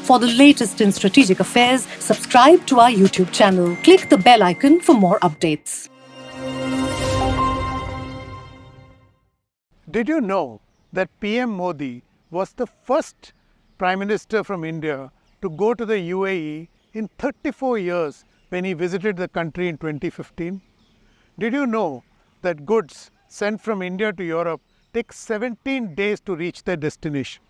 For the latest in strategic affairs, subscribe to our YouTube channel. Click the bell icon for more updates. Did you know that PM Modi was the first Prime Minister from India to go to the UAE in 34 years when he visited the country in 2015? Did you know that goods sent from India to Europe take 17 days to reach their destination?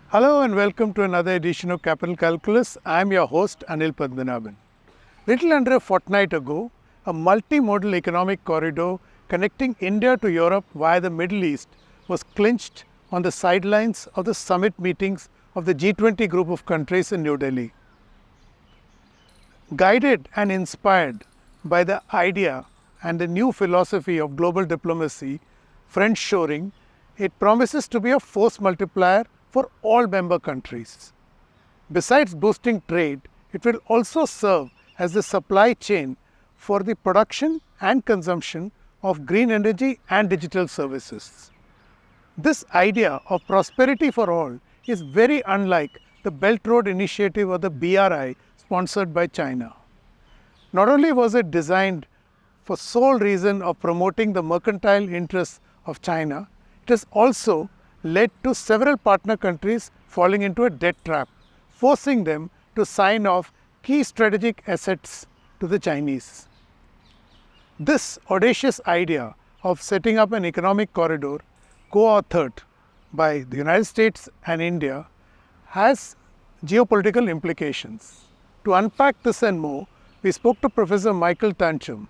Hello and welcome to another edition of Capital Calculus. I am your host Anil Padmanabhan. Little under a fortnight ago, a multimodal economic corridor connecting India to Europe via the Middle East was clinched on the sidelines of the summit meetings of the G20 group of countries in New Delhi. Guided and inspired by the idea and the new philosophy of global diplomacy, Friendshoring, it promises to be a force multiplier for all member countries. Besides boosting trade, it will also serve as the supply chain for the production and consumption of green energy and digital services. This idea of prosperity for all is very unlike the Belt Road Initiative or the BRI sponsored by China. Not only was it designed for sole reason of promoting the mercantile interests of China, it has also led to several partner countries falling into a debt trap, forcing them to sign off key strategic assets to the Chinese. This audacious idea of setting up an economic corridor, co-authored by the United States and India, has geopolitical implications. To unpack this and more, we spoke to Professor Michael Tanchum.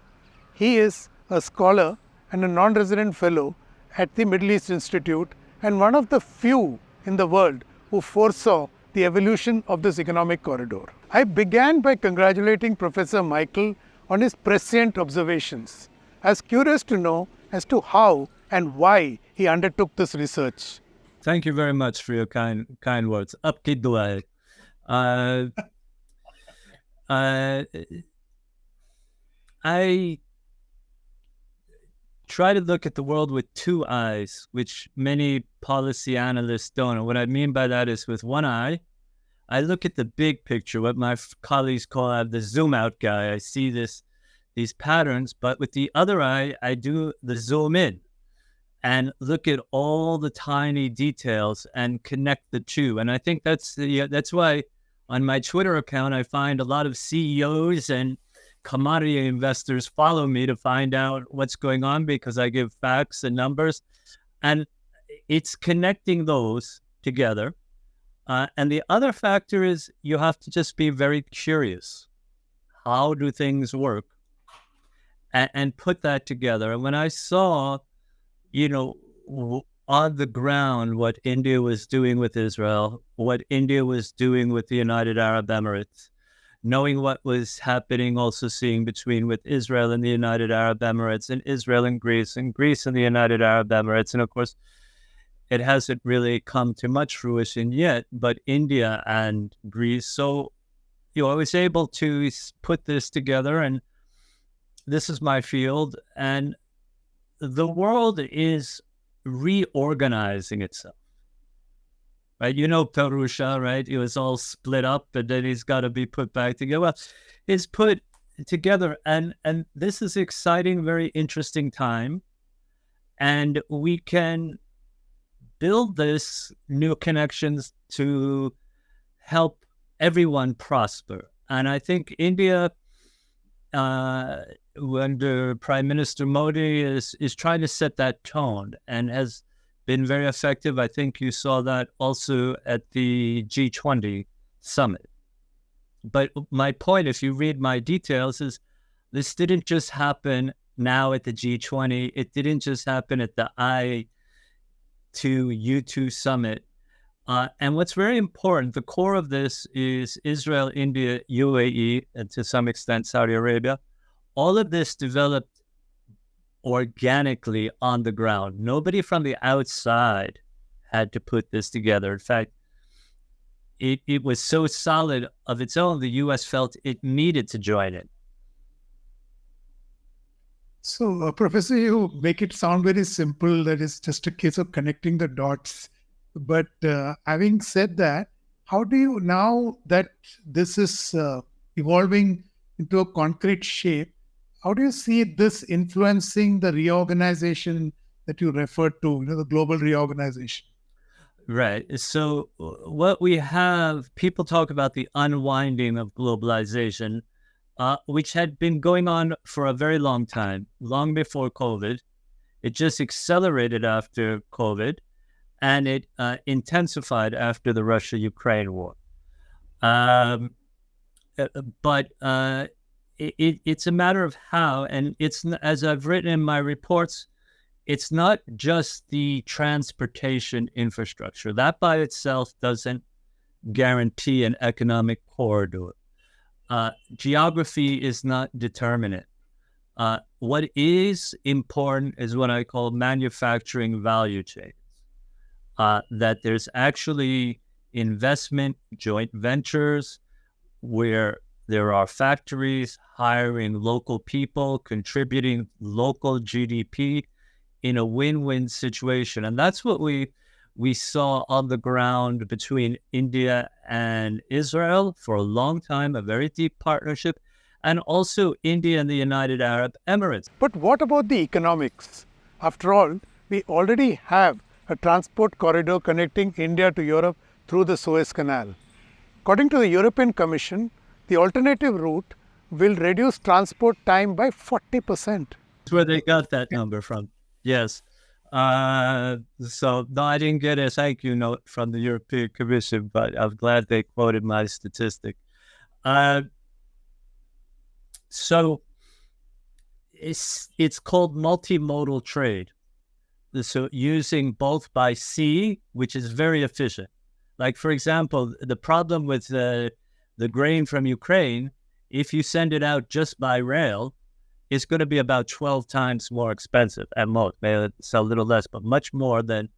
He is a scholar and a non-resident fellow at the Middle East Institute and one of the few in the world who foresaw the evolution of this economic corridor. I began by congratulating Professor Michael on his prescient observations. I was curious to know as to how and why he undertook this research. Thank you very much for your kind words. Apki dua hai. I try to look at the world with two eyes, which many policy analysts don't. And what I mean by that is with one eye, I look at the big picture, what my colleagues call the zoom out guy. I see these patterns, but with the other eye, I do the zoom in and look at all the tiny details and connect the two. And I think that's why on my Twitter account, I find a lot of CEOs and commodity investors follow me to find out what's going on because I give facts and numbers, and it's connecting those together. And the other factor is you have to just be very curious. How do things work? And put that together. And when I saw, on the ground, what India was doing with Israel, what India was doing with the United Arab Emirates, knowing what was happening, also seeing with Israel and the United Arab Emirates, and Israel and Greece and the United Arab Emirates. And of course, it hasn't really come to much fruition yet, but India and Greece. So, I was able to put this together, and this is my field. And the world is reorganizing itself. Right, Perusha, right? It was all split up, and then he's got to be put back together. Well, it's put together, and this is exciting, very interesting time, and we can build this new connections to help everyone prosper. And I think India, under Prime Minister Modi, is trying to set that tone and has been very effective. I think you saw that also at the G20 summit. But my point, if you read my details, is this didn't just happen now at the G20. It didn't just happen at the I2U2 summit. And what's very important, the core of this is Israel, India, UAE, and to some extent Saudi Arabia. All of this developed organically on the ground. Nobody from the outside had to put this together. In fact, it was so solid of its own, the U.S. felt it needed to join it. So, Professor, you make it sound very simple, that it's just a case of connecting the dots. But having said that, how do you, now that this is evolving into a concrete shape, how do you see this influencing the reorganization that you referred to, the global reorganization? Right. So what we have, people talk about the unwinding of globalization, which had been going on for a very long time, long before COVID. It just accelerated after COVID, and it intensified after the Russia-Ukraine war. But it's a matter of how, and it's, as I've written in my reports, it's not just the transportation infrastructure. That by itself doesn't guarantee an economic corridor. Geography is not determinate. What is important is what I call manufacturing value chains. That there's actually investment, joint ventures, where there are factories hiring local people, contributing local GDP in a win-win situation. And that's what we saw on the ground between India and Israel for a long time, a very deep partnership, and also India and the United Arab Emirates. But what about the economics? After all, we already have a transport corridor connecting India to Europe through the Suez Canal. According to the European Commission, the alternative route will reduce transport time by 40%. That's where they got that number from. Yes. So no, I didn't get a thank you note from the European Commission, but I'm glad they quoted my statistic. So it's called multimodal trade. So using both by sea, which is very efficient. Like, for example, the problem with the grain from Ukraine, if you send it out just by rail, it's going to be about 12 times more expensive at most. Maybe it's a little less, but much more than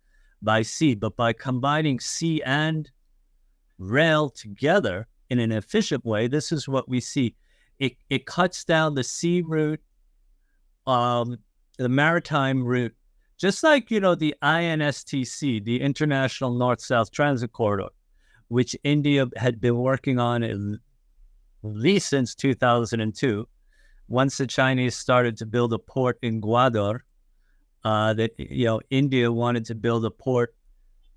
by sea. But by combining sea and rail together in an efficient way, this is what we see. It cuts down the sea route, the maritime route, just like, the INSTC, the International North-South Transit Corridor, which India had been working on at least since 2002. Once the Chinese started to build a port in Gwadar, India wanted to build a port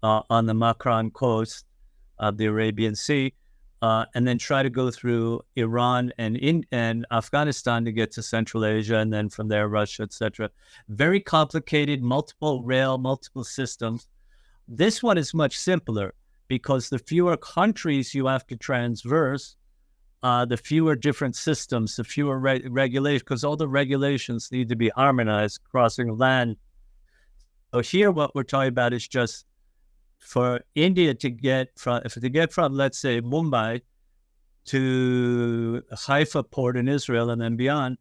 on the Makran coast of the Arabian Sea, and then try to go through Iran and Afghanistan to get to Central Asia, and then from there Russia, etc. Very complicated, multiple rail, multiple systems. This one is much simpler because the fewer countries you have to transverse, the fewer different systems, the fewer regulations, because all the regulations need to be harmonized crossing land. So here what we're talking about is just for India to get from, let's say, Mumbai to Haifa port in Israel and then beyond,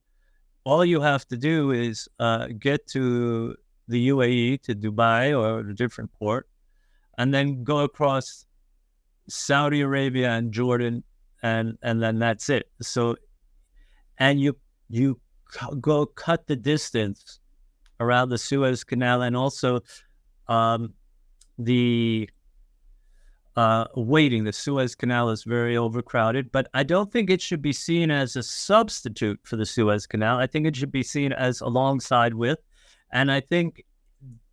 all you have to do is get to the UAE, to Dubai or a different port, and then go across Saudi Arabia and Jordan, and then that's it. So, and you go cut the distance around the Suez Canal, and also the waiting. The Suez Canal is very overcrowded, but I don't think it should be seen as a substitute for the Suez Canal. I think it should be seen as alongside with, and I think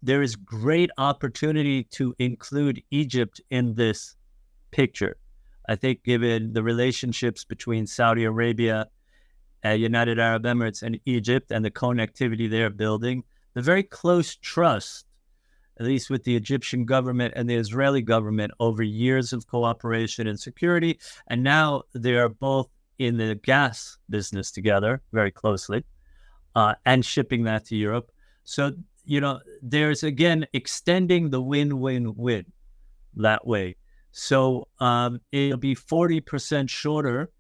there is great opportunity to include Egypt in this picture. I think given the relationships between Saudi Arabia, United Arab Emirates, and Egypt, and the connectivity they're building, the very close trust, at least with the Egyptian government and the Israeli government, over years of cooperation and security. And now they are both in the gas business together very closely, and shipping that to Europe. So, there's, again, extending the win-win-win that way. So it'll be 40% shorter.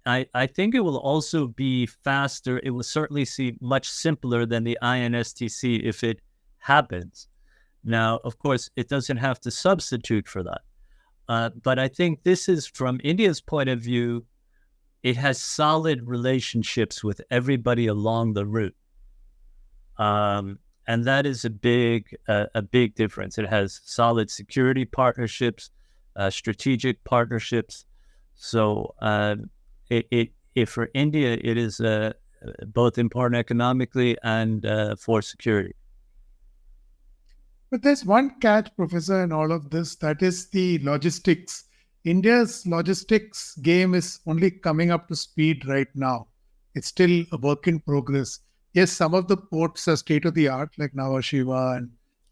I think it will also be faster. It will certainly seem much simpler than the INSTC if it happens. Now, of course, it doesn't have to substitute for that. But I think this is, from India's point of view, it has solid relationships with everybody along the route. And that is a big difference. It has solid security partnerships, strategic partnerships. So for India, it is both important economically and for security. But there's one catch, Professor, in all of this, that is the logistics. India's logistics game is only coming up to speed right now. It's still a work in progress. Yes, some of the ports are state of the art, like Nhava Sheva and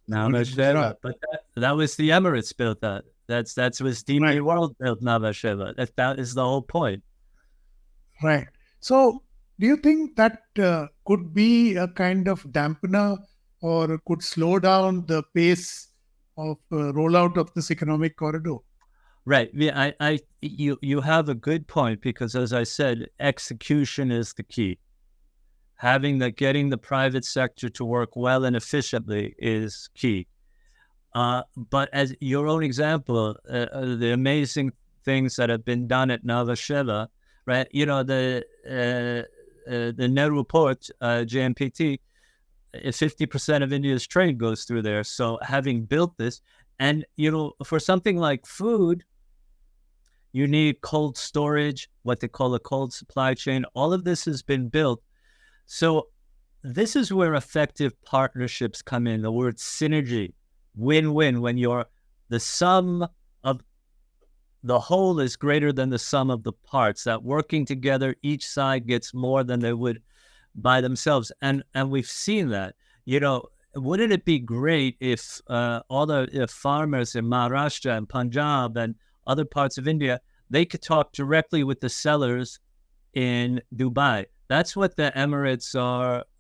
Nava, but that was the Emirates built that. That was DP World built Nhava Sheva. That is the whole point. Right. So, do you think that could be a kind of dampener or could slow down the pace of rollout of this economic corridor? Right. Yeah, you have a good point, because, as I said, execution is the key. Getting the private sector to work well and efficiently is key. But as your own example, the amazing things that have been done at Nhava Sheva, right? The Nehru Port, JNPT, 50% of India's trade goes through there. So having built this, and for something like food, you need cold storage, what they call a cold supply chain. All of this has been built. So this is where effective partnerships come in. The word synergy, win-win, when the sum of the whole is greater than the sum of the parts, that working together, each side gets more than they would by themselves. And we've seen that. Wouldn't it be great if all the farmers in Maharashtra and Punjab and other parts of India, they could talk directly with the sellers in Dubai? That's what the Emirates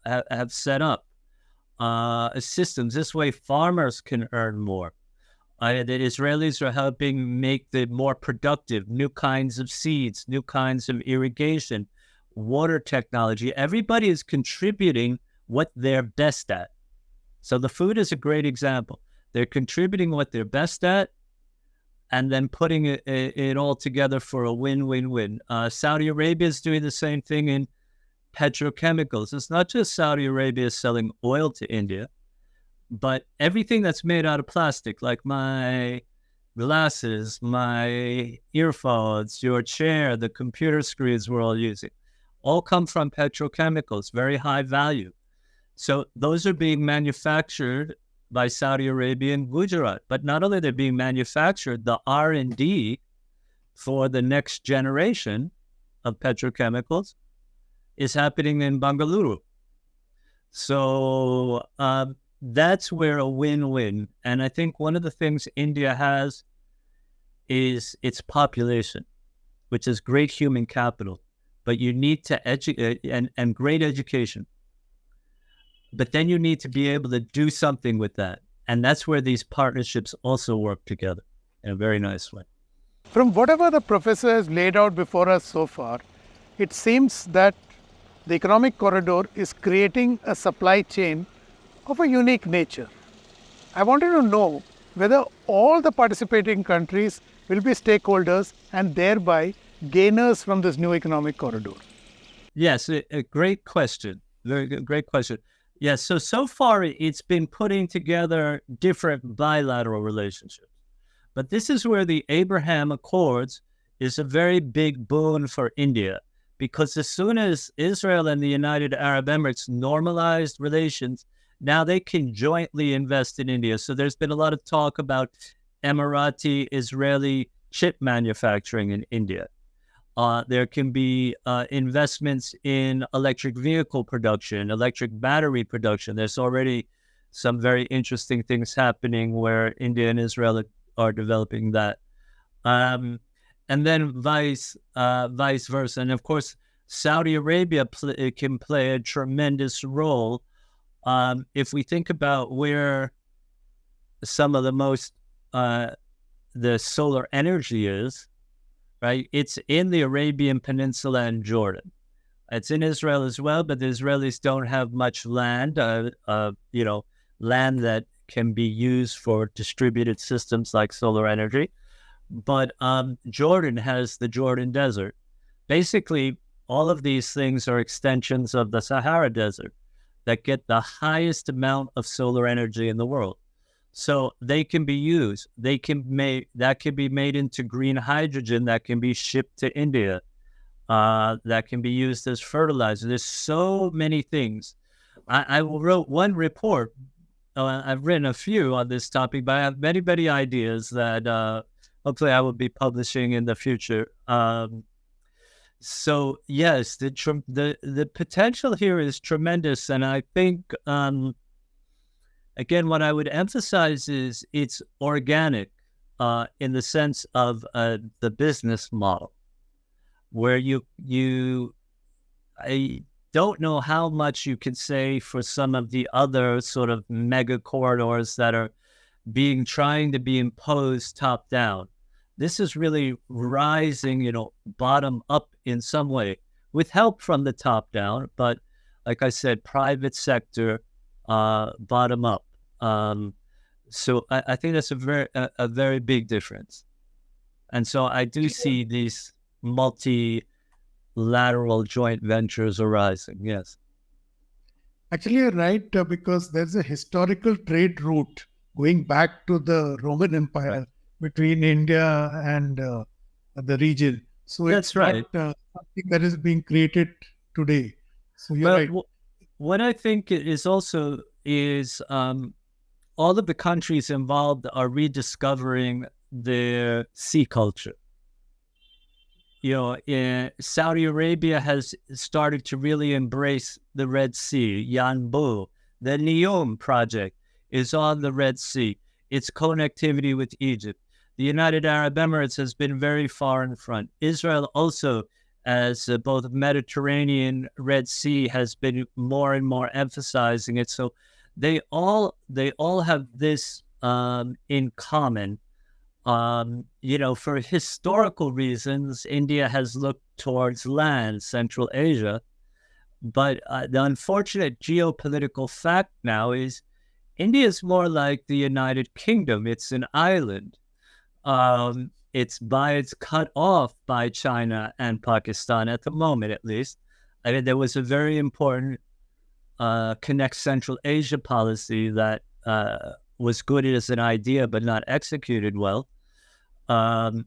have set up, systems. This way, farmers can earn more. The Israelis are helping make them more productive, new kinds of seeds, new kinds of irrigation, water technology. Everybody is contributing what they're best at. So the food is a great example. They're contributing what they're best at, and then putting it all together for a win-win-win. Saudi Arabia is doing the same thing in petrochemicals. It's not just Saudi Arabia selling oil to India, but everything that's made out of plastic, like my glasses, my earphones, your chair, the computer screens we're all using, all come from petrochemicals, very high value. So those are being manufactured by Saudi Arabia and Gujarat. But not only are they being manufactured, the R&D for the next generation of petrochemicals is happening in Bengaluru. So that's where a win-win. And I think one of the things India has is its population, which is great human capital. But you need to educate and great education. But then you need to be able to do something with that. And that's where these partnerships also work together in a very nice way. From whatever the professor has laid out before us so far, it seems that the economic corridor is creating a supply chain of a unique nature. I wanted to know whether all the participating countries will be stakeholders and thereby gainers from this new economic corridor. Yes, a great question. Very good, great question. Yes, so far it's been putting together different bilateral relationships. But this is where the Abraham Accords is a very big boon for India, because as soon as Israel and the United Arab Emirates normalized relations, now they can jointly invest in India. So there's been a lot of talk about Emirati-Israeli chip manufacturing in India. There can be investments in electric vehicle production, electric battery production. There's already some very interesting things happening where India and Israel are developing that. And then vice versa. And of course, Saudi Arabia can play a tremendous role. If we think about where some of the most, the solar energy is, right? It's in the Arabian Peninsula and Jordan. It's in Israel as well, but the Israelis don't have much land, land that can be used for distributed systems like solar energy. But Jordan has the Jordan Desert. Basically, all of these things are extensions of the Sahara Desert that get the highest amount of solar energy in the world. So they can be used. That can be made into green hydrogen that can be shipped to India. That can be used as fertilizer. There's so many things. I wrote one report. I've written a few on this topic, but I have many, many ideas that hopefully I will be publishing in the future. So yes, the potential here is tremendous, and I think again, what I would emphasize is it's organic in the sense of the business model, where I don't know how much you can say for some of the other sort of mega corridors that are trying to be imposed top down. This is really rising, bottom up in some way with help from the top down, but like I said, private sector, bottom up. So I think that's a very big difference. And so I do see these multilateral joint ventures arising. Yes. Actually, you're right, because there's a historical trade route going back to the Roman Empire between India and the region. So That's it's right. not something that is being created today. So you're right. What I think is also is all of the countries involved are rediscovering their sea culture. Saudi Arabia has started to really embrace the Red Sea, Yanbu. The NEOM project is on the Red Sea. Its connectivity with Egypt. The United Arab Emirates has been very far in front. Israel also, as both Mediterranean, Red Sea, has been more and more emphasizing it. So they all have this in common. For historical reasons, India has looked towards land, Central Asia. But the unfortunate geopolitical fact now is India is more like the United Kingdom. It's an island. It's cut off by China and Pakistan at the moment, at least. I mean, there was a very important Connect Central Asia policy that was good as an idea, but not executed well. So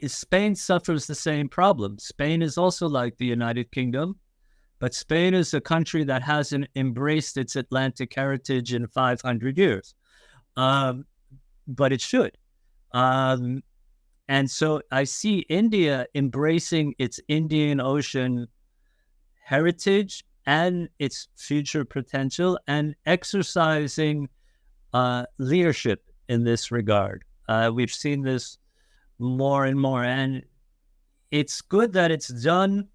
Spain suffers the same problem. Spain is also like the United Kingdom, but Spain is a country that hasn't embraced its Atlantic heritage in 500 years. But it should. And so I see India embracing its Indian Ocean heritage and its future potential and exercising leadership in this regard. We've seen this more and more, and it's good that it's done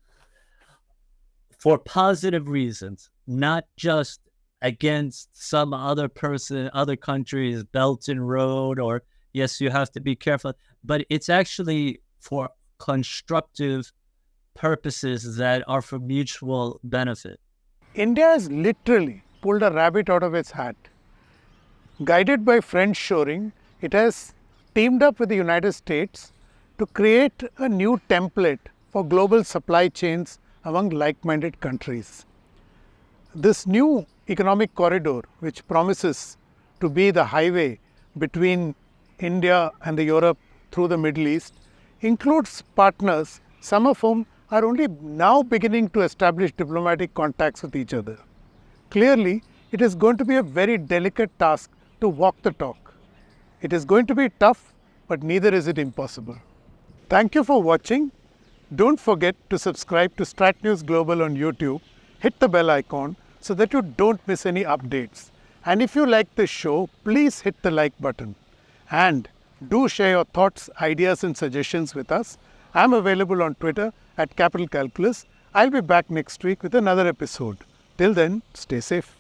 for positive reasons, not just against some other country's Belt and Road, or yes, you have to be careful, but it's actually for constructive purposes that are for mutual benefit. India has literally pulled a rabbit out of its hat. Guided by Friendshoring, it has teamed up with the United States to create a new template for global supply chains among like-minded countries. This new economic corridor, which promises to be the highway between India and Europe through the Middle East, includes partners, some of whom are only now beginning to establish diplomatic contacts with each other. Clearly, it is going to be a very delicate task to walk the talk. It is going to be tough, but neither is it impossible. Thank you for watching. Don't forget to subscribe to Strat News Global on YouTube. Hit the bell icon so that you don't miss any updates. And if you like this show, please hit the like button. And do share your thoughts, ideas and suggestions with us. I'm available on Twitter at Capital Calculus. I'll be back next week with another episode. Till then, stay safe.